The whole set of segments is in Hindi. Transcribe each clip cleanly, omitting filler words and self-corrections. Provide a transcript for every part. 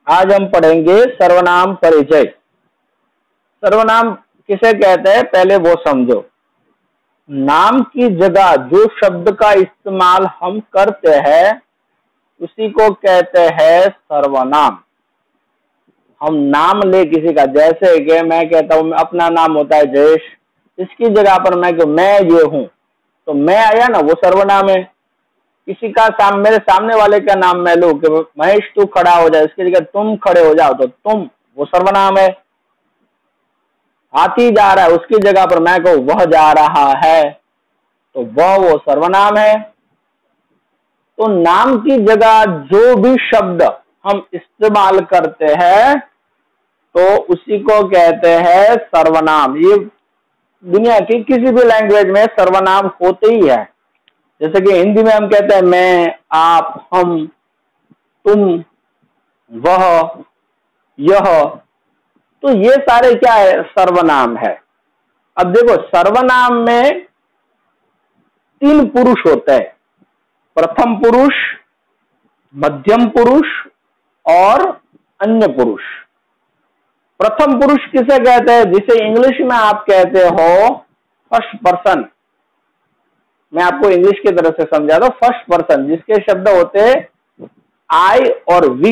आज हम पढ़ेंगे सर्वनाम परिचय। सर्वनाम किसे कहते हैं पहले वो समझो। नाम की जगह जो शब्द का इस्तेमाल हम करते हैं उसी को कहते हैं सर्वनाम। हम नाम ले किसी का, जैसे कि मैं कहता हूं अपना नाम होता है जयेश, इसकी जगह पर मैं ये हूं तो मैं आया ना, वो सर्वनाम है। किसी का मेरे सामने वाले का नाम मैं लूं कि महेश तू खड़ा हो जाए, इसकी जगह तुम खड़े हो जाओ तो तुम, वो सर्वनाम है। हाथी जा रहा है उसकी जगह पर मैं कहूं वह जा रहा है तो वह वो सर्वनाम है। तो नाम की जगह जो भी शब्द हम इस्तेमाल करते हैं तो उसी को कहते हैं सर्वनाम। ये दुनिया की किसी भी लैंग्वेज में सर्वनाम होते ही है। जैसे कि हिंदी में हम कहते हैं मैं, आप, हम, तुम, वह, यह, तो ये सारे क्या है, सर्वनाम है। अब देखो सर्वनाम में 3 पुरुष होते हैं, प्रथम पुरुष, मध्यम पुरुष और अन्य पुरुष। प्रथम पुरुष किसे कहते हैं, जिसे इंग्लिश में आप कहते हो फर्स्ट पर्सन। मैं आपको इंग्लिश की तरफ से समझा दो, फर्स्ट पर्सन जिसके शब्द होते हैं आई और वी।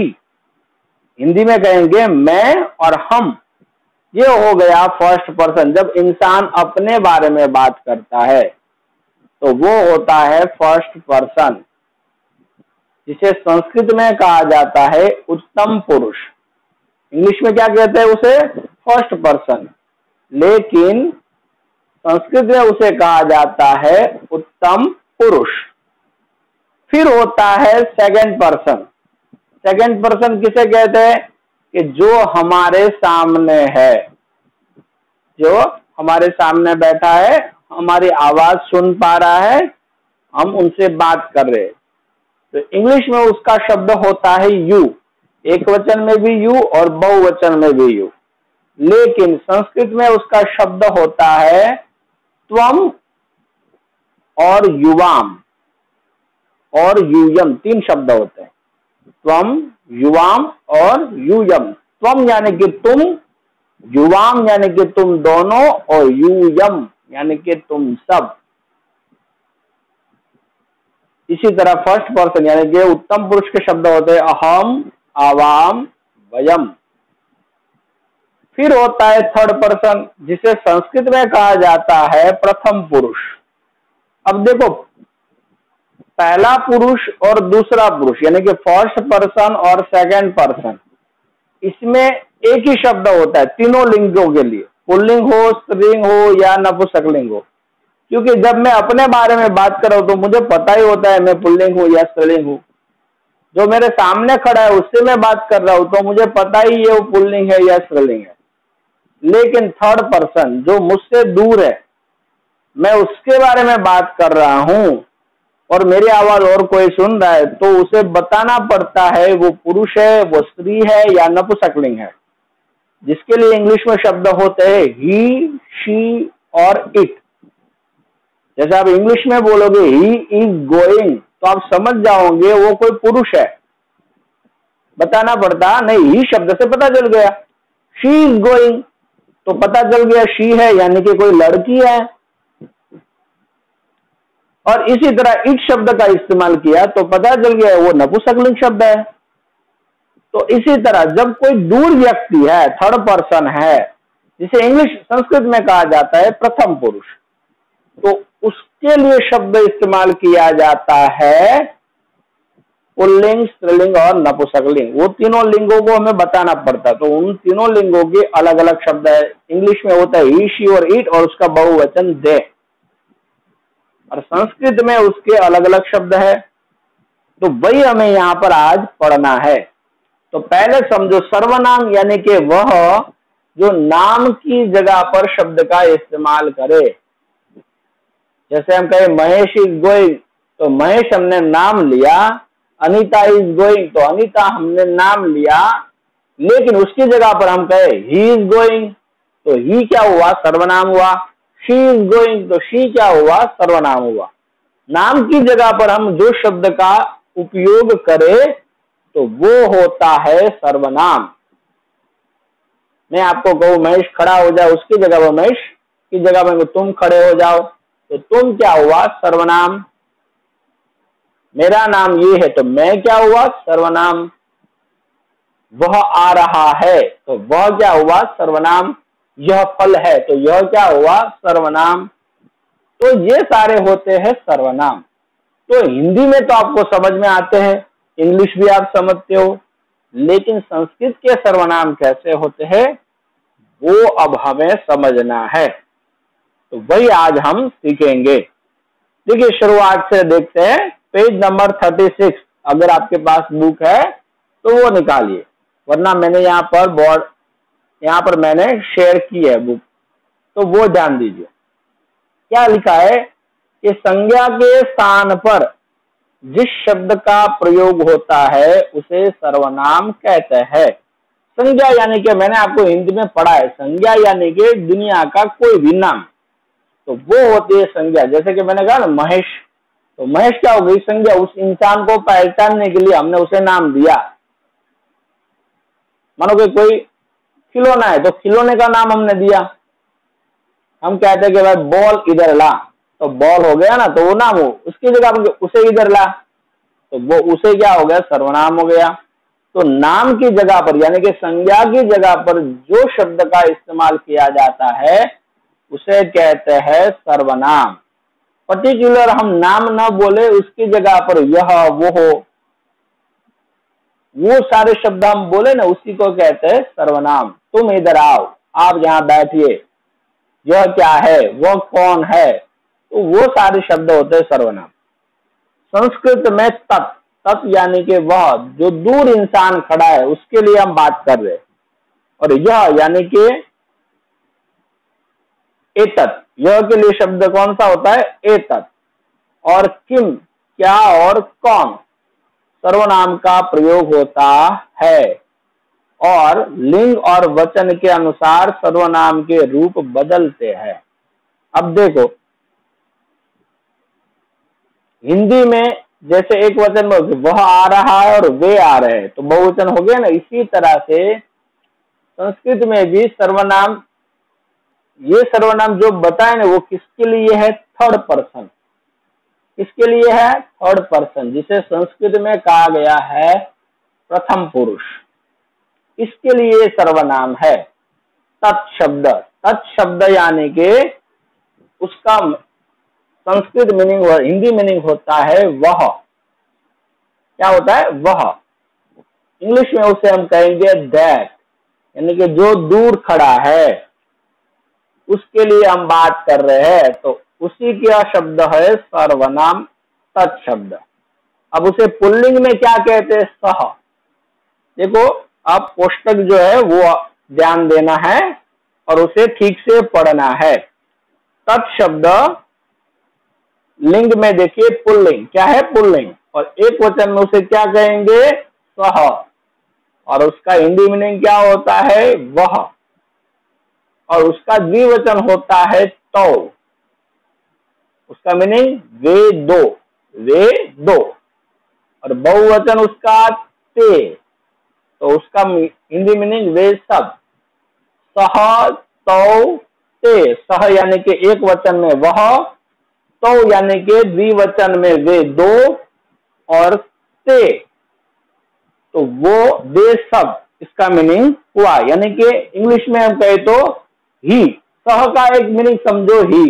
हिंदी में कहेंगे मैं और हम, ये हो गया फर्स्ट पर्सन। जब इंसान अपने बारे में बात करता है तो वो होता है फर्स्ट पर्सन, जिसे संस्कृत में कहा जाता है उत्तम पुरुष। इंग्लिश में क्या कहते हैं उसे, फर्स्ट पर्सन, लेकिन संस्कृत में उसे कहा जाता है उत्तम पुरुष। फिर होता है सेकंड पर्सन। सेकंड पर्सन किसे कहते हैं, कि जो हमारे सामने है, जो हमारे सामने बैठा है, हमारी आवाज सुन पा रहा है, हम उनसे बात कर रहे हैं। तो इंग्लिश में उसका शब्द होता है यू, एक वचन में भी यू और बहुवचन में भी यू। लेकिन संस्कृत में उसका शब्द होता है त्वम और युवाम और यूयम, 3 शब्द होते हैं, त्वम, युवाम और यूयम। त्वम यानी कि तुम, युवाम यानी कि तुम दोनों और यूयम यानी कि तुम सब। इसी तरह फर्स्ट पर्सन यानी कि उत्तम पुरुष के शब्द होते हैं अहम, आवाम, वयम। फिर होता है थर्ड पर्सन, जिसे संस्कृत में कहा जाता है प्रथम पुरुष। अब देखो पहला पुरुष और दूसरा पुरुष यानी कि फर्स्ट पर्सन और सेकंड पर्सन, इसमें एक ही शब्द होता है तीनों लिंगों के लिए, पुल्लिंग हो, स्त्रीलिंग हो या नपुंसकलिंग हो। क्योंकि जब मैं अपने बारे में बात कर रहा हूं तो मुझे पता ही होता है मैं पुल्लिंग हूं या स्त्रीलिंग हूं। जो मेरे सामने खड़ा है उससे मैं बात कर रहा हूं तो मुझे पता ही है वो पुल्लिंग है या स्त्रीलिंग है। लेकिन थर्ड पर्सन जो मुझसे दूर है, मैं उसके बारे में बात कर रहा हूं और मेरी आवाज और कोई सुन रहा है तो उसे बताना पड़ता है वो पुरुष है, वो स्त्री है या नपुंसकलिंग है, जिसके लिए इंग्लिश में शब्द होते हैं ही, शी और इट। जैसे आप इंग्लिश में बोलोगे ही इज गोइंग तो आप समझ जाओगे वो कोई पुरुष है, बताना पड़ता नहीं, ही शब्द से पता चल गया। शी इज गोइंग तो पता चल गया शी है यानी कि कोई लड़की है। और इसी तरह इट शब्द का इस्तेमाल किया तो पता चल गया वो नपुंसकलिंग शब्द है। तो इसी तरह जब कोई दूर व्यक्ति है, थर्ड पर्सन है, जिसे इंग्लिश संस्कृत में कहा जाता है प्रथम पुरुष, तो उसके लिए शब्द इस्तेमाल किया जाता है पुल्लिंग, स्त्रीलिंग और नपुंसकलिंग। वो तीनों लिंगों को हमें बताना पड़ता है तो उन तीनों लिंगों के अलग अलग शब्द है। इंग्लिश में होता है ही, शी और इट और उसका बहुवचन दे, और संस्कृत में उसके अलग अलग शब्द है। तो वही हमें यहाँ पर आज पढ़ना है। तो पहले समझो सर्वनाम यानी कि वह जो नाम की जगह पर शब्द का इस्तेमाल करे। जैसे हम कहें महेश इज गोइंग तो महेश हमने नाम लिया, अनीता इज गोइंग तो अनीता हमने नाम लिया, लेकिन उसकी जगह पर हम कहे ही इज गोइंग तो ही क्या हुआ, सर्वनाम हुआ। शी इज गोइंग तो शी क्या हुआ, सर्वनाम हुआ। नाम की जगह पर हम जो शब्द का उपयोग करें तो वो होता है सर्वनाम। मैं आपको कहूं महेश खड़ा हो जाओ, उसकी जगह वो महेश की जगह में तुम खड़े हो जाओ, तो तुम क्या हुआ? सर्वनाम। मेरा नाम ये है तो मैं क्या हुआ? सर्वनाम। वह आ रहा है तो वह क्या हुआ? सर्वनाम। यह फल है तो यह क्या हुआ? सर्वनाम। तो ये सारे होते हैं सर्वनाम। तो हिंदी में तो आपको समझ में आते हैं, इंग्लिश भी आप समझते हो, लेकिन संस्कृत के सर्वनाम कैसे होते हैं वो अब हमें समझना है। तो वही आज हम सीखेंगे। देखिए शुरुआत से देखते हैं, पेज नंबर 36 अगर आपके पास बुक है तो वो निकालिए, वरना मैंने यहाँ पर मैंने शेयर की है बुक, तो वो ध्यान दीजिए। क्या लिखा है कि संज्ञा के स्थान पर जिस शब्द का प्रयोग होता है उसे सर्वनाम कहते हैं। संज्ञा यानी कि मैंने आपको हिंदी में पढ़ा है, संज्ञा यानी कि दुनिया का कोई भी नाम, तो वो होती है संज्ञा। जैसे कि मैंने कहा ना महेश, तो महेश क्या हो गई? संज्ञा। उस इंसान को पहचानने के लिए हमने उसे नाम दिया। मानो कि कोई खिलौना है तो खिलौने का नाम हमने दिया। हम कहते हैं कि भाई बॉल इधर ला, तो बॉल हो गया ना, तो वो नाम हो। उसकी जगह उसे इधर ला, तो वो उसे क्या हो गया? सर्वनाम हो गया। तो नाम की जगह पर यानी कि संज्ञा की जगह पर जो शब्द का इस्तेमाल किया जाता है उसे कहते हैं सर्वनाम। पर्टिकुलर हम नाम न बोले, उसकी जगह पर यह वो सारे शब्द हम बोले ना, उसी को कहते हैं सर्वनाम। तुम इधर आओ, आप यहाँ बैठिए, यह क्या है, वह कौन है, तो वो सारे शब्द होते हैं सर्वनाम। संस्कृत में तत् यानी कि वह जो दूर इंसान खड़ा है उसके लिए हम बात कर रहे हैं, और यह यानी कि एतत्, यह के लिए शब्द कौन सा होता है? एतत्। और किम क्या और कौन सर्वनाम का प्रयोग होता है, और लिंग और वचन के अनुसार सर्वनाम के रूप बदलते हैं। अब देखो हिंदी में जैसे एक वचन में वह आ रहा है और वे आ रहे हैं, तो बहुवचन हो गया ना। इसी तरह से संस्कृत में भी सर्वनाम, ये सर्वनाम जो बताए ना वो किसके लिए है? Third person. किसके लिए है? थर्ड पर्सन, जिसे संस्कृत में कहा गया है प्रथम पुरुष। इसके लिए सर्वनाम है। तत्शब्द, तत्शब्द यानी कि उसका संस्कृत मीनिंग और हिंदी मीनिंग होता है वह। क्या होता है? वह। इंग्लिश में उसे हम कहेंगे दैट, यानी कि जो दूर खड़ा है उसके लिए हम बात कर रहे हैं, तो उसी का शब्द है सर्वनाम तत्शब्द। अब उसे पुल्लिंग में क्या कहते हैं? सह। देखो अब कोष्टक जो है वो ध्यान देना है और उसे ठीक से पढ़ना है। तत्शब्द लिंग में देखिए पुल्लिंग, क्या है? पुल्लिंग। और एक वचन में उसे क्या कहेंगे? सह। और उसका हिंदी मीनिंग क्या होता है? वह। और उसका द्विवचन होता है तो। उसका मीनिंग वे दो, वे दो। और बहुवचन उसका ते, तो उसका हिंदी मीनिंग वे सब। सह तो ते, सह यानी कि एक वचन में वह, तो यानी कि द्विवचन में वे दो, और ते तो वो वे सब, इसका मीनिंग हुआ। यानी कि इंग्लिश में हम कहे तो ही, सह का एक मीनिंग समझो ही।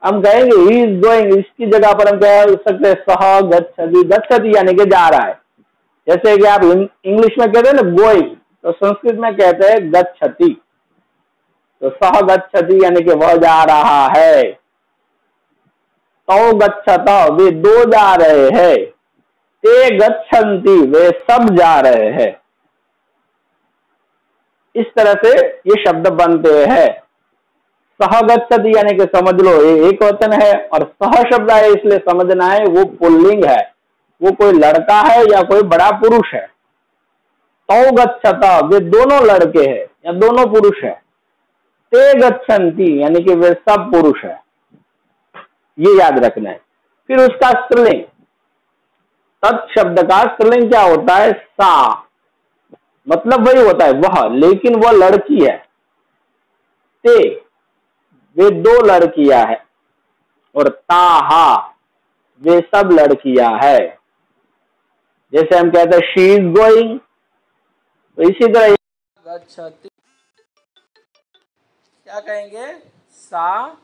हम कहेंगे ही इज गोइंग, इसकी जगह पर हम कह सकते हैं सह गच्छति। गच्छति यानी कि जा रहा है। जैसे कि आप इंग्लिश में कहते हैं ना गोइंग, तो संस्कृत में कहते हैं गच्छति। तो सह गच्छति यानी कि वह जा रहा है। तो गच्छत, वे दो जा रहे हैं। ते गच्छन्ति, वे सब जा रहे हैं। इस तरह से ये शब्द बनते हैं। सह गच्छति यानी कि समझ लो ये एक वचन है, और सह शब्द है इसलिए समझना है वो पुल्लिंग है, वो कोई लड़का है या कोई बड़ा पुरुष है। तो गच्छत, वे दोनों लड़के हैं या दोनों पुरुष है। ते गच्छन्ति यानी कि वे सब पुरुष है, ये याद रखना है। फिर उसका स्त्रीलिंग तत् शब्द का स्त्रीलिंग क्या होता है? सा। मतलब वही होता है वह, लेकिन वह लड़की है। ते, वे दो लड़कियां हैं। और ताहा, वे सब लड़कियां है। जैसे हम कहते हैं शी इज गोइंग, तो इसी तरह गच्छति क्या कहेंगे? सा।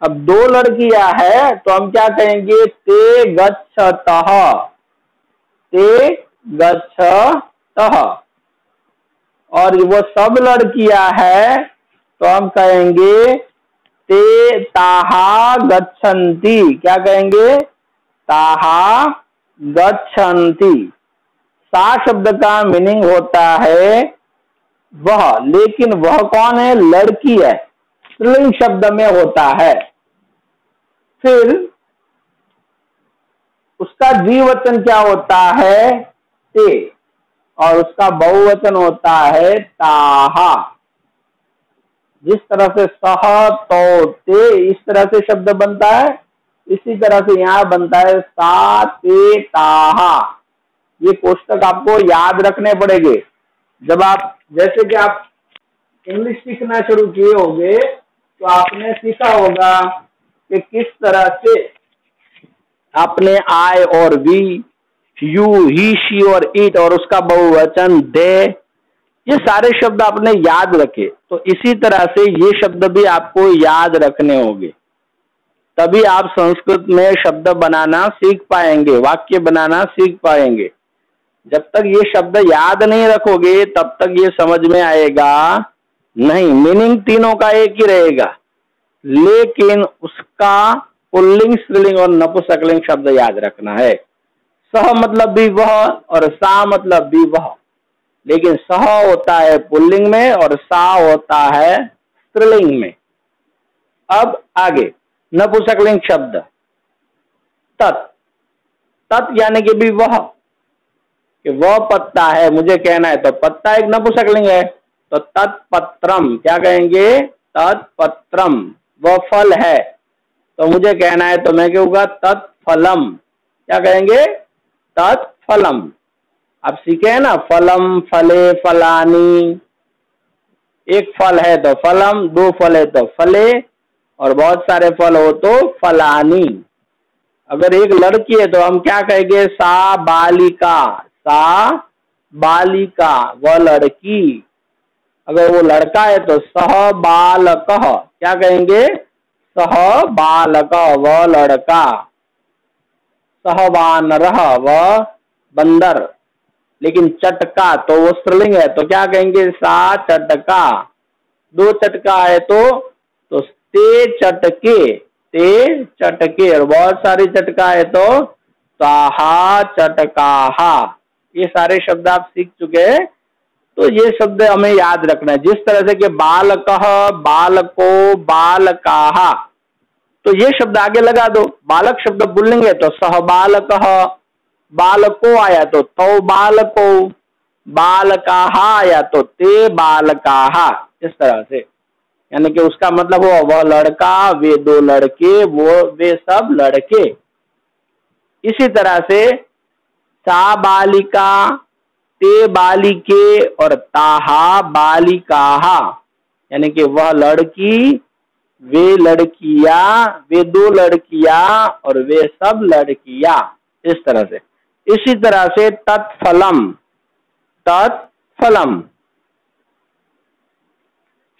अब दो लड़कियां है तो हम क्या कहेंगे? ते गच्छतः, ते गच्छतः। और वो सब लड़कियां है तो हम कहेंगे ते ताहा गच्छन्ति। क्या कहेंगे? ताहा गच्छन्ति। सा शब्द का मीनिंग होता है वह, लेकिन वह कौन है? लड़की है, स्त्रीलिंग शब्द में होता है। फिर उसका द्विवचन क्या होता है? ते। और उसका बहुवचन होता है ताहा। जिस तरह से सह तो ते इस तरह से शब्द बनता है, इसी तरह से यहां बनता है सा ते ताहा। ये कोष्टक आपको याद रखने पड़ेंगे। जब आप, जैसे कि आप इंग्लिश सीखना शुरू किए होंगे तो आपने सीखा होगा कि किस तरह से आपने आई और वी, यू, ही, शी और इट और उसका बहुवचन दे, ये सारे शब्द आपने याद रखे। तो इसी तरह से ये शब्द भी आपको याद रखने होंगे, तभी आप संस्कृत में शब्द बनाना सीख पाएंगे, वाक्य बनाना सीख पाएंगे। जब तक ये शब्द याद नहीं रखोगे तब तक ये समझ में आएगा नहीं। मीनिंग तीनों का एक ही रहेगा, लेकिन उसका पुल्लिंग, स्त्रीलिंग और नपुंसकलिंग शब्द याद रखना है। सह मतलब भी वह और सा मतलब भी वह, लेकिन सह होता है पुल्लिंग में और सा होता है स्त्रीलिंग में। अब आगे नपुंसकलिंग शब्द तत्। तत् यानी कि भी वह, कि वह पत्ता है, मुझे कहना है तो पत्ता एक नपुंसकलिंग है। तो तत्पत्रम क्या कहेंगे? तत्पत्रम। वह फल है तो मुझे कहना है तो मैं कहूँगा तत्फलम। क्या कहेंगे? तत्फलम। आप सीखे हैं ना, फलम, फले, फलानी। एक फल है तो फलम, दो फल है तो फले, और बहुत सारे फल हो तो फलानी। अगर एक लड़की है तो हम क्या कहेंगे? सा बालिका। सा बालिका, वह लड़की। अगर वो लड़का है तो सह बालकः। क्या कहेंगे? सह बालक, वह लड़का। सह वानरः, वह बंदर। लेकिन चटका तो वो स्त्रीलिंग है तो क्या कहेंगे? सा चटका। दो चटका है तो ते चटके, ते चटके। और बहुत सारी चटका है तो ताहा चटकाहा। ये सारे शब्द आप सीख चुके हैं, तो ये शब्द हमें याद रखना है। जिस तरह से कि बालकः, बालको, बालकाहा, तो ये शब्द आगे लगा दो। बालक शब्द पुल्लिंग है तो सह बालकः, बालको आया तो तौ बालको, बालकाहा आया तो ते बालकाहा। इस तरह से, यानी कि उसका मतलब हुआ वह लड़का, वे दो लड़के, वे सब लड़के। इसी तरह से सा बालिका, ते बालिके और ताहा बालिकाहा, यानी कि वह लड़की, वे लड़कियां, वे दो लड़कियां और वे सब लड़कियां। इस तरह से। इसी तरह से तत्फलम, तत्फलम।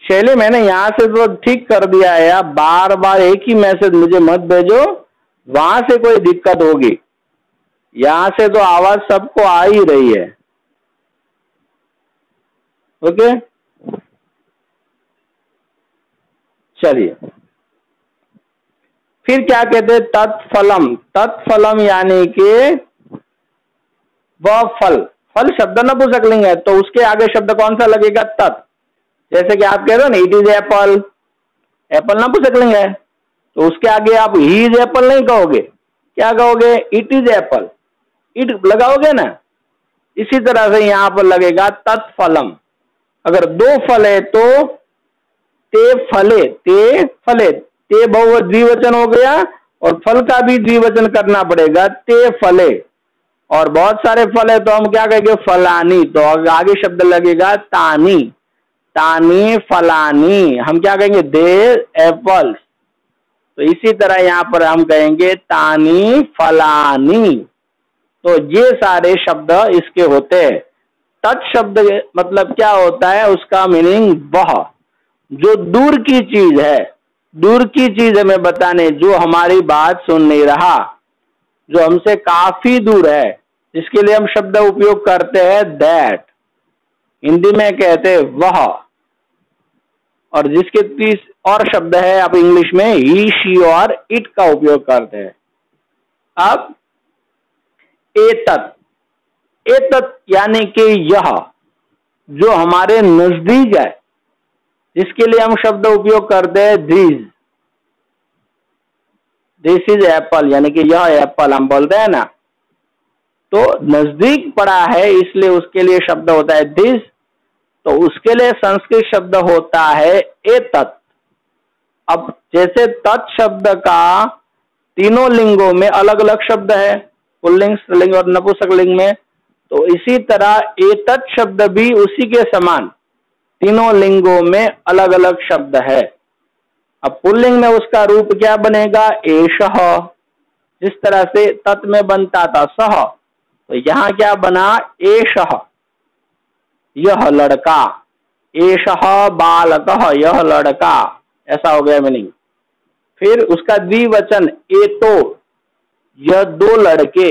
शैली मैंने यहां से तो ठीक कर दिया है, आप बार बार एक ही मैसेज मुझे मत भेजो, वहां से कोई दिक्कत होगी। यहां से तो आवाज सबको आ ही रही है। ओके, चलिए फिर क्या कहते हैं? तत्फलम। तत्फलम यानी कि वह फल। फल शब्द नपुंसकलिंग है तो उसके आगे शब्द कौन सा लगेगा? तत्। जैसे कि आप कह रहे हो ना, इट इज एप्पल। एप्पल नपुंसकलिंग है तो उसके आगे आप ही इज एप्पल नहीं कहोगे, क्या कहोगे? It is Apple. इट लगाओगे ना। इसी तरह से यहां पर लगेगा तत्फलम। अगर दो फल है तो ते फले, ते फले। ते बहुवचन द्विवचन हो गया और फल का भी द्विवचन करना पड़ेगा, ते फले। और बहुत सारे फल है तो हम क्या कहेंगे, फलानी। तो आगे शब्द लगेगा तानी, तानी फलानी। हम क्या कहेंगे, दे एप्पल्स। तो इसी तरह यहाँ पर हम कहेंगे तानी फलानी। तो ये सारे शब्द इसके होते हैं। तत्शब्द मतलब क्या होता है, उसका मीनिंग वह जो दूर की चीज है, दूर की चीज हमें बताने, जो हमारी बात सुन नहीं रहा, जो हमसे काफी दूर है, जिसके लिए हम शब्द उपयोग करते हैं दैट। हिंदी में कहते हैं वह। और जिसके 30 और शब्द है, आप इंग्लिश में ही, शी और इट का उपयोग करते हैं। अब एतत्, एतत् यानी कि यह, जो हमारे नजदीक है, जिसके लिए हम शब्द उपयोग करते हैं दिस। दिस इज एप्पल, यानी कि यह एप्पल हम बोलते हैं ना। तो नजदीक पड़ा है, इसलिए उसके लिए शब्द होता है दिस। तो उसके लिए संस्कृत शब्द होता है एतत्। अब जैसे तत् शब्द का तीनों लिंगों में अलग अलग शब्द है, पुल्लिंग, स्त्रीलिंग और नपुंसकलिंग में, तो इसी तरह एतत् शब्द भी उसी के समान तीनों लिंगों में अलग अलग शब्द है। अब पुल्लिंग में उसका रूप क्या बनेगा, एषः। जिस तरह से तत् में बनता था सह, तो यहाँ क्या बना, एषः, यह लड़का। एषः बालकः, यह लड़का, ऐसा हो गया मीनिंग। फिर उसका द्विवचन एतो, यह दो लड़के।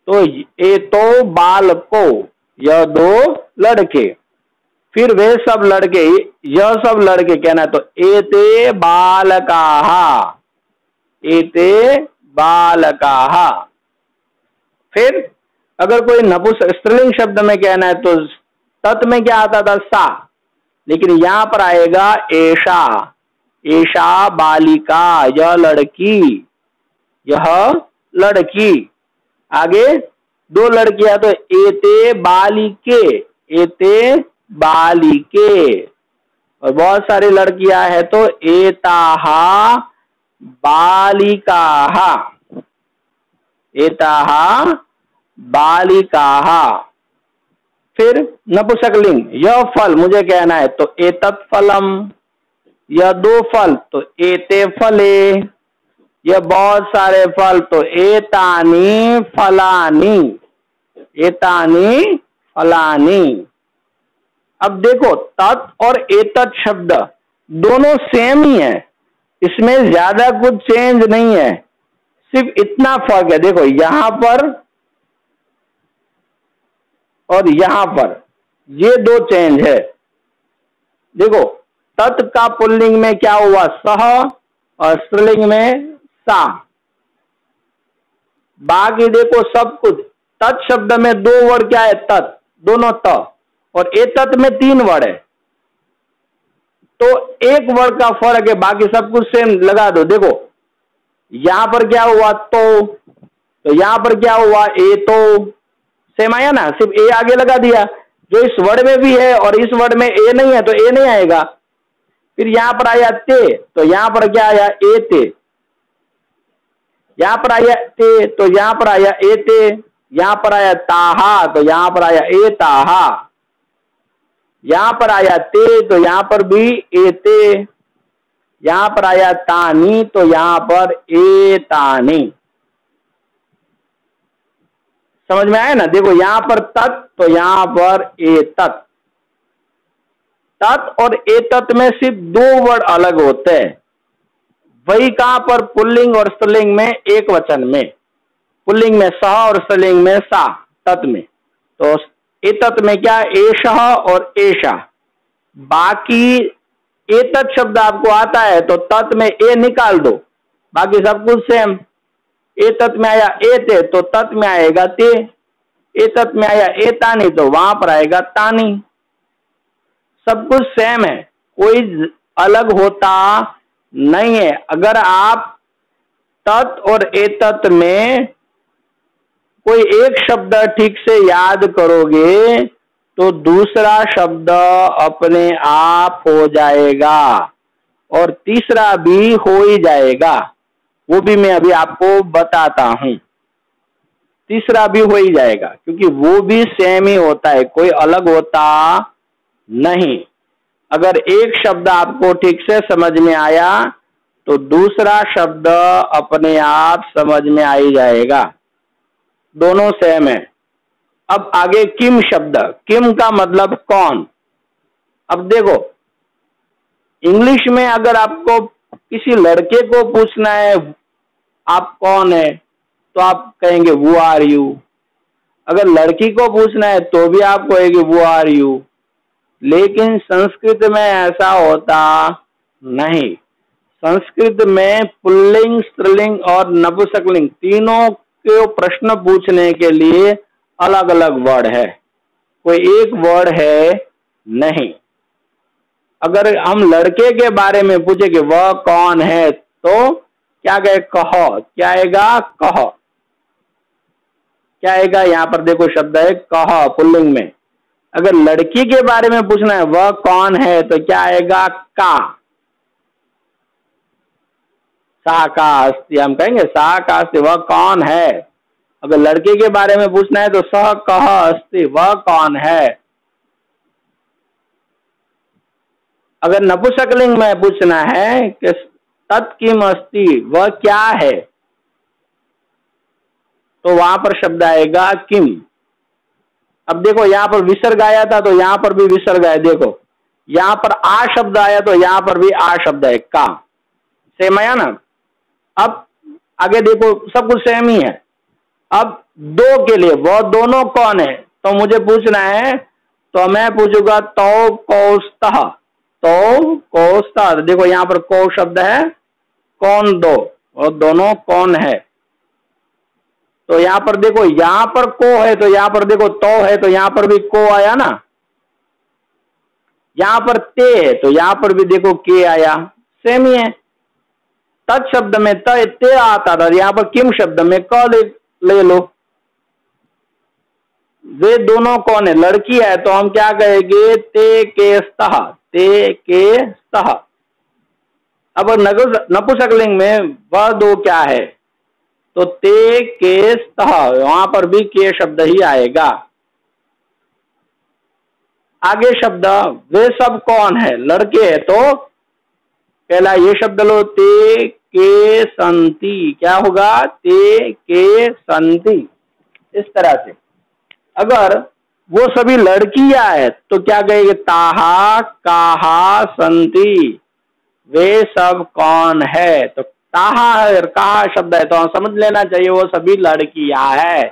तो एतो बालको, यह दो लड़के। फिर वे सब लड़के, यह सब लड़के कहना, तो एते बालकाः, एते बालकाः। फिर अगर कोई नपुंसक स्त्रीलिंग शब्द में कहना है तो तत् में क्या आता था, सा, लेकिन यहां पर आएगा एषा, एषा बालिका, यह लड़की, यह लड़की। आगे दो लड़कियां, तो एते बालिके, एते बालिके। और बहुत सारी लड़कियां हैं तो एताहा बालिकाहा, एताहा बालिकाहा। फिर नपुंसकलिंग, यह फल मुझे कहना है तो एतत् फलम, यह दो फल तो एते फले, यह बहुत सारे फल तो एतानी फलानी, एतानी फलानी। अब देखो तत् और एतत् शब्द दोनों सेम ही है, इसमें ज्यादा कुछ चेंज नहीं है, सिर्फ इतना फर्क है। देखो यहां पर और यहां पर ये दो चेंज है। देखो तत् का पुल्लिंग में क्या हुआ, सह, और स्त्रीलिंग में सा। बाकी देखो सब कुछ, तत् शब्द में दो वर्ड क्या है, तत्, दोनों त, और एतत् में 3 वर्ड है। तो एक वर्ड का फर्क है, बाकी सब कुछ सेम लगा दो। देखो यहां पर क्या हुआ, तो यहां पर क्या हुआ, ए, तो सेम आया ना, सिर्फ ए आगे लगा दिया। जो इस वर्ड में भी है और इस वर्ड में ए नहीं है तो ए नहीं आएगा। फिर यहां पर आया ते, तो यहां पर क्या आया, ए ते। यहां पर आया ते, तो यहां पर आया ए ते। यहां पर आया ताहा, तो यहां पर आया ए ताहा। यहां पर आया ते, तो यहां पर भी ए ते। यहां पर आया तानी, तो यहां पर ए तानी। समझ में आया ना। देखो यहां पर तत्, तो यहां पर एतत्। तत् और एतत् में सिर्फ 2 वर्ड अलग होते हैं। वही कहां पर, पुल्लिंग और स्त्रीलिंग में एक वचन में, पुल्लिंग में सह और स्त्रीलिंग में सा, तत् में। तो एतत् में क्या, एषः और एषा। बाकी एतत् शब्द आपको आता है तो तत् में ए निकाल दो, बाकी सब कुछ सेम। एतत् में आया एते, तो तत् में आएगा ते। एतत् में आया एतानी, तो वहां पर आएगा तानी। सब कुछ सेम है, कोई अलग होता नहीं है। अगर आप तत् और एतत् में कोई एक शब्द ठीक से याद करोगे तो दूसरा शब्द अपने आप हो जाएगा और तीसरा भी हो ही जाएगा। वो भी मैं अभी आपको बताता हूं। तीसरा भी हो ही जाएगा क्योंकि वो भी सेम ही होता है, कोई अलग होता नहीं। अगर एक शब्द आपको ठीक से समझ में आया तो दूसरा शब्द अपने आप समझ में आ ही जाएगा, दोनों सेम है। अब आगे किम शब्द, किम का मतलब कौन। अब देखो इंग्लिश में अगर आपको किसी लड़के को पूछना है आप कौन है तो आप कहेंगे वो आर यू। अगर लड़की को पूछना है तो भी आप कहेंगे वो आर यू। लेकिन संस्कृत में ऐसा होता नहीं। संस्कृत में पुल्लिंग, स्त्रीलिंग और नपुंसकलिंग तीनों को प्रश्न पूछने के लिए अलग अलग वर्ड है, कोई एक वर्ड है नहीं। अगर हम लड़के के बारे में पूछे कि वह कौन है तो क्या कहे, कह। क्या आएगा, कह। क्या आएगा, यहां पर देखो शब्द है कह पुल्लिंग में। अगर लड़की के बारे में पूछना है वह कौन है तो क्या आएगा, का। सा का अस्ति, हम कहेंगे सा का अस्ति, वह कौन है। अगर लड़के के बारे में पूछना है तो सह कह अस्ति, वह कौन है। अगर नपुंसकलिंग में पूछना है कि तत् किम अस्ति, वह क्या है, तो वहां पर शब्द आएगा किम। अब देखो यहां पर विसर्ग आया था तो यहां पर भी विसर्ग है। देखो यहां पर आ शब्द आया तो यहां पर भी आ शब्द है, का। सेम आया ना। अब आगे देखो सब कुछ सेम ही है। अब दो के लिए वह दोनों कौन है तो मुझे पूछना है तो मैं पूछूंगा तो कौस्तः, तो कौस्तः। देखो यहां पर कौ शब्द है, कौन दो, और दोनों कौन है। तो यहां पर देखो यहां पर को है तो यहां पर देखो तो है तो यहां पर भी को आया ना। यहां पर ते है तो यहां पर भी देखो के आया, सेम ही है। तत् शब्द में ते आता था, यहां पर किम शब्द में क ले लो। वे दोनों कौन है, लड़की है तो हम क्या कहेंगे, ते के स्तः, ते के स्तः। अब नपुंसकलिंग में वह दो क्या है तो ते के स्तः, वहां पर भी के शब्द ही आएगा। आगे शब्द वे सब कौन है, लड़के है तो पहला ये शब्द लो, ते के संति। क्या होगा, ते के संति। इस तरह से अगर वो सभी लड़कियां है तो क्या कहेंगे, ताहा काहा संति, वे सब कौन है। तो ताहा है, काहा शब्द है तो हम समझ लेना चाहिए वो सभी लड़कियां है।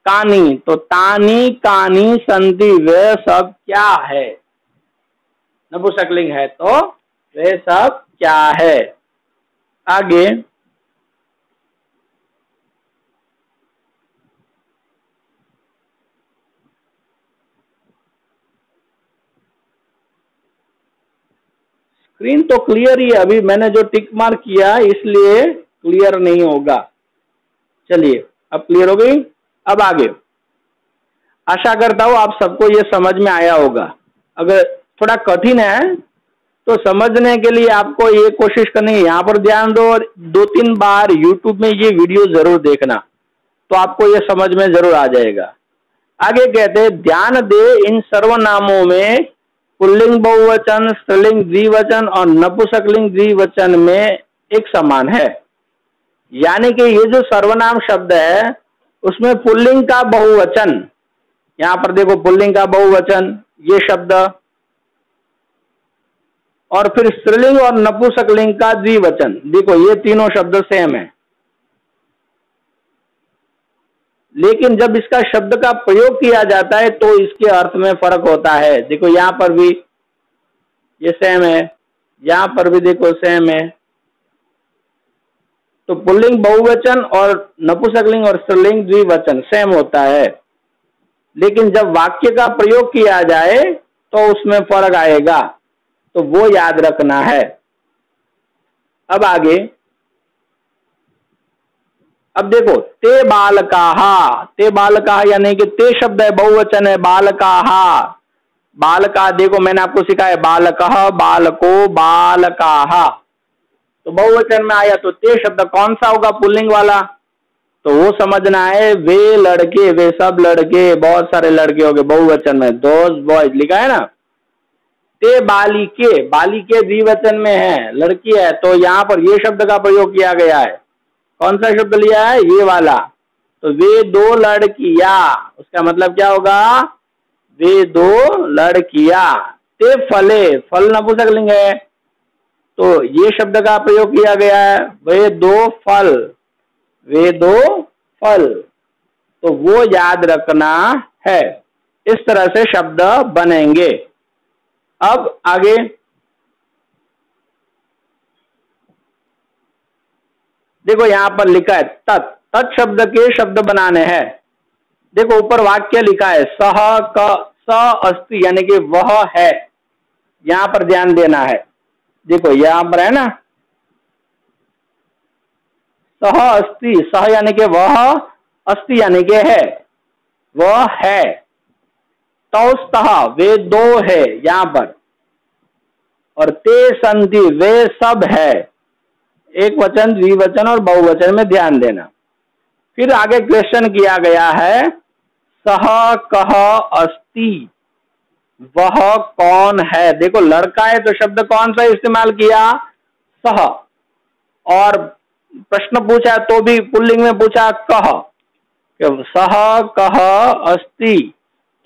कानी तो तानी कानी संति, वे सब क्या है। नपुंसकलिंग है तो वे सब क्या है। आगे स्क्रीन तो क्लियर ही है, अभी मैंने जो टिक मार्क किया इसलिए क्लियर नहीं होगा। चलिए अब क्लियर हो गई। अब आगे आशा करता हूं आप सबको ये समझ में आया होगा। अगर थोड़ा कठिन है तो समझने के लिए आपको ये कोशिश करनी है, यहाँ पर ध्यान दो और 2-3 बार YouTube में ये वीडियो जरूर देखना तो आपको ये समझ में जरूर आ जाएगा। आगे कहते हैं ध्यान दे इन सर्वनामों में पुल्लिंग बहुवचन, स्त्रीलिंग द्विवचन और नपुंसकलिंग द्विवचन में एक समान है। यानी कि ये जो सर्वनाम शब्द है उसमें पुल्लिंग का बहुवचन, यहाँ पर देखो पुल्लिंग का बहुवचन ये शब्द, और फिर स्त्रीलिंग और नपुंसकलिंग का द्विवचन, देखो ये तीनों शब्द सेम है। लेकिन जब इसका शब्द का प्रयोग किया जाता है तो इसके अर्थ में फर्क होता है। देखो यहां पर भी ये सेम है, यहां पर भी देखो सेम है। तो पुल्लिंग बहुवचन और नपुंसकलिंग और स्त्रीलिंग द्विवचन सेम होता है, लेकिन जब वाक्य का प्रयोग किया जाए तो उसमें फर्क आएगा, तो वो याद रखना है। अब आगे अब देखो ते बालकाहा, ते बालकाहा यानी कि ते शब्द है बहुवचन है, बालकाहा बालका, देखो मैंने आपको सिखाया बालकः बालको बालकाहा। तो बहुवचन में आया तो ते शब्द कौन सा होगा, पुल्लिंग वाला। तो वो समझना है, वे लड़के, वे सब लड़के, बहुत सारे लड़के हो गए बहुवचन में, दोज बॉयज लिखा है ना। ते बालिके, बालिके द्विवचन में है, लड़की है, तो यहाँ पर ये शब्द का प्रयोग किया गया है। कौन सा शब्द लिया है, ये वाला। तो वे दो लड़कियां, उसका मतलब क्या होगा, वे दो लड़कियां। ते फले, फल नपुंसकलिंग है, तो ये शब्द का प्रयोग किया गया है, वे दो फल, वे दो फल। तो वो याद रखना है। इस तरह से शब्द बनेंगे। अब आगे देखो, यहां पर लिखा है तत्, तत् शब्द के शब्द बनाने हैं। देखो ऊपर वाक्य लिखा है, सह क स अस्ति, यानी कि वह है। यहां पर ध्यान देना है। देखो यहां पर है ना, सह अस्ति, सह यानी कि वह, अस्ति यानी कि है, वह है। तौस्तः, वे दो है यहां पर। और ते संति, वे सब है। एक वचन, द्विवचन और बहुवचन में ध्यान देना। फिर आगे क्वेश्चन किया गया है, सह कह अस्ति, वह कौन है। देखो लड़का है तो शब्द कौन सा इस्तेमाल किया, सह। और प्रश्न पूछा तो भी पुल्लिंग में पूछा कह, सह कह अस्ति,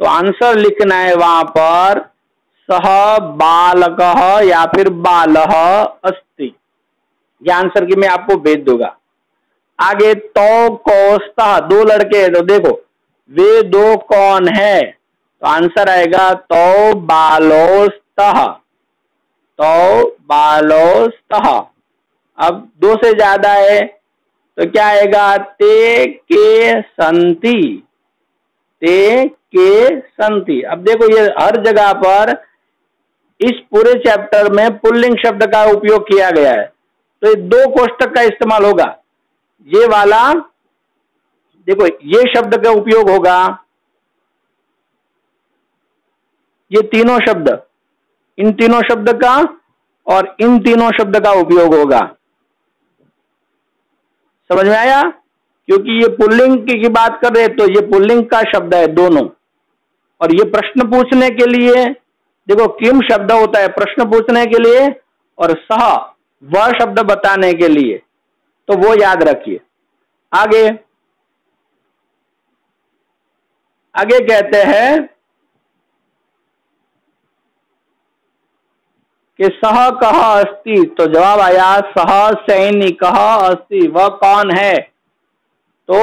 तो आंसर लिखना है वहां पर, सह बालकः या फिर बालः अस्ति। यह आंसर की मैं आपको भेज दूंगा। आगे तो कौस्तः, दो लड़के हैं, तो देखो वे दो कौन है, तो आंसर आएगा तो बालोस्तः, तो बालोस्तः। अब दो से ज्यादा है तो क्या आएगा, ते के संति, ते के संति। अब देखो ये हर जगह पर इस पूरे चैप्टर में पुल्लिंग शब्द का उपयोग किया गया है, तो ये दो कोष्टक का इस्तेमाल होगा। ये वाला देखो, ये शब्द का उपयोग होगा, ये तीनों शब्द, इन तीनों शब्द का और इन तीनों शब्द का उपयोग होगा। समझ में आया? क्योंकि ये पुल्लिंग की बात कर रहे हैं, तो ये पुल्लिंग का शब्द है दोनों। और ये प्रश्न पूछने के लिए, देखो किम शब्द होता है प्रश्न पूछने के लिए, और सह वह शब्द बताने के लिए, तो वो याद रखिए। आगे आगे कहते हैं कि सह कह अस्ति, तो जवाब आया सह सैनिकः अस्ति, वह कौन है, तो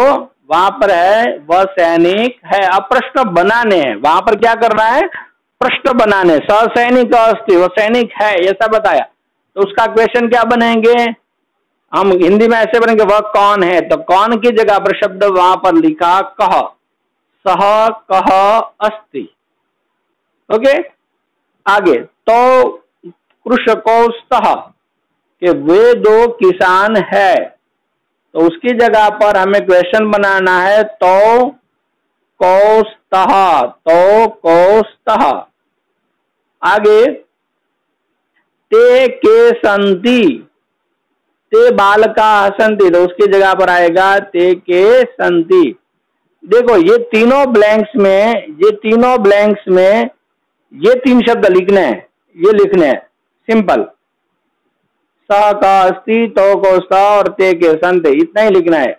वहां पर है वह सैनिक है। अब प्रश्न बनाने हैं, वहां पर क्या करना है, प्रश्न बनाने। सह सैनिक अस्ति, वह सैनिक है ऐसा बताया, तो उसका क्वेश्चन क्या बनेंगे, हम हिंदी में ऐसे बनेंगे, वह कौन है, तो कौन की जगह पर शब्द वहां पर लिखा कह, सह कह अस्ति। ओके, आगे तो कृषकोस्तः, कि वे दो किसान है, तो उसकी जगह पर हमें क्वेश्चन बनाना है, तो कौस्तः, तो कौस्तः। आगे ते के संति, ते बालका संति, तो उसकी जगह पर आएगा ते के संति। देखो ये तीनों ब्लैंक्स में, ये तीनों ब्लैंक्स में ये तीन शब्द लिखने हैं, ये लिखने हैं सिंपल, स का अस्ति, तो कौस्तः और ते के संति, इतना ही लिखना है।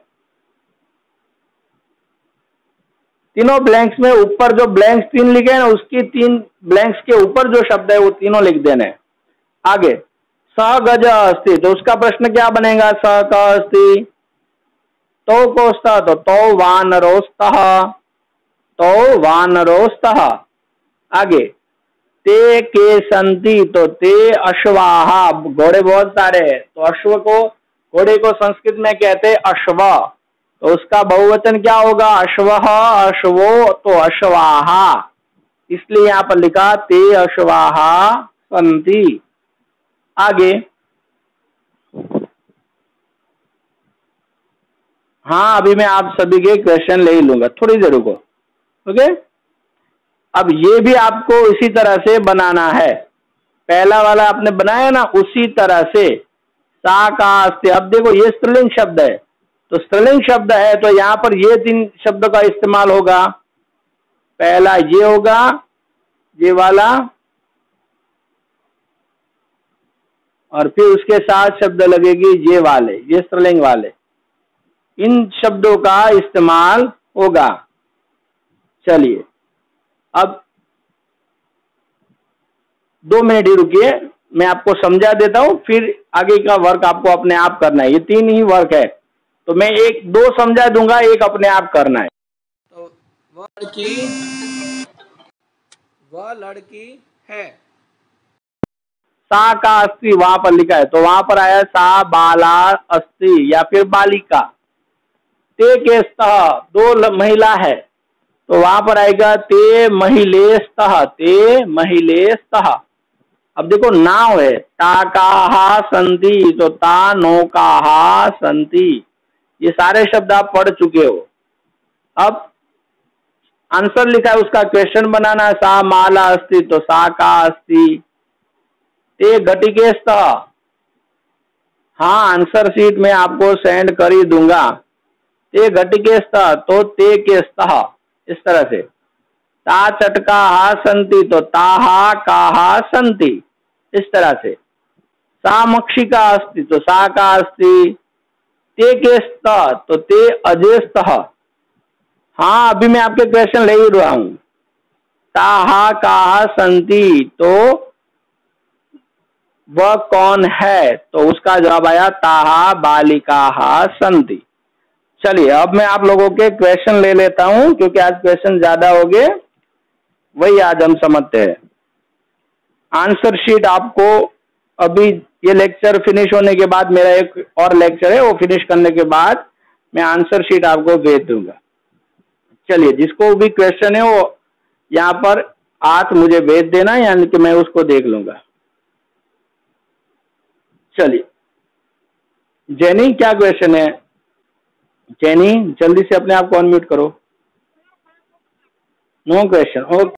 तीनों ब्लैंक्स में ऊपर जो ब्लैंक्स तीन लिखे हैं ना, उसकी तीन ब्लैंक्स के ऊपर जो शब्द है वो तीनों लिख देने हैं। आगे स गज अस्ति, तो उसका प्रश्न क्या बनेगा, स का अस्ति, तो कौस्तः, तो वानरोस्तः, तो वानरोस्तः। आगे ते के संति, तो ते अश्वाहा, घोड़े बहुत सारे हैं, तो अश्व को, घोड़े को संस्कृत में कहते हैं अश्व, तो उसका बहुवचन क्या होगा, अश्वः, अश्वो, तो अश्वाहा, इसलिए यहां पर लिखा ते अश्वाहा संति। आगे हाँ, अभी मैं आप सभी के क्वेश्चन ले ही लूंगा, थोड़ी देर रुको। ओके, अब ये भी आपको इसी तरह से बनाना है, पहला वाला आपने बनाया ना, उसी तरह से सा का अस्ति। अब देखो ये स्त्रीलिंग शब्द है, तो स्त्रीलिंग शब्द है तो यहाँ पर ये 3 शब्द का इस्तेमाल होगा। पहला ये होगा, ये वाला, और फिर उसके साथ शब्द लगेगी ये वाले, ये स्त्रीलिंग वाले। इन शब्दों का इस्तेमाल होगा। चलिए अब 2 मिनट ही रुकिए, मैं आपको समझा देता हूं, फिर आगे का वर्क आपको अपने आप करना है। ये 3 ही वर्क है, तो मैं 1-2 समझा दूंगा, एक अपने आप करना है। तो वह लड़की है। सा का अस्ति वहां पर लिखा है, तो वहां पर आया सा बाला अस्ति या फिर बालिका। ते के स्तः 2 महिला है, तो वहां पर आएगा ते महिलेस्तः, ते महिलेस्तः। अब देखो नाव है, ताकाहा संति, तो ता नौकाहा संति। ये सारे शब्द आप पढ़ चुके हो। अब आंसर लिखा है, उसका क्वेश्चन बनाना है। सा माला अस्ति, तो सा का अस्ति। ते घटिकेस्तः, हाँ आंसर शीट में आपको सेंड कर ही दूंगा। ते घटिकेस्तः, तो ते के स्तः, इस तरह से। ता चटकाहा संति, तो ताहा काहा संति, इस तरह से। सा मक्षिका अस्ति, तो सा का अस्ति। ते के स्तः, तो ते अजेस्तः। हाँ अभी मैं आपके क्वेश्चन ले ही रहा हूं। ताहा काहा संति, तो वह कौन है, तो उसका जवाब आया ताहा बालिकाहा संति। चलिए अब मैं आप लोगों के क्वेश्चन ले लेता हूं, क्योंकि आज क्वेश्चन ज्यादा हो गए, वही आज हम समझते हैं। आंसर शीट आपको अभी ये लेक्चर फिनिश होने के बाद, मेरा एक और लेक्चर है, वो फिनिश करने के बाद मैं आंसर शीट आपको भेज दूंगा। चलिए जिसको भी क्वेश्चन है वो यहाँ पर हाथ मुझे भेज देना, यानी कि मैं उसको देख लूंगा। चलिए जेनी क्या क्वेश्चन है? जेनी जल्दी से अपने आप को अनम्यूट करो। No question, okay.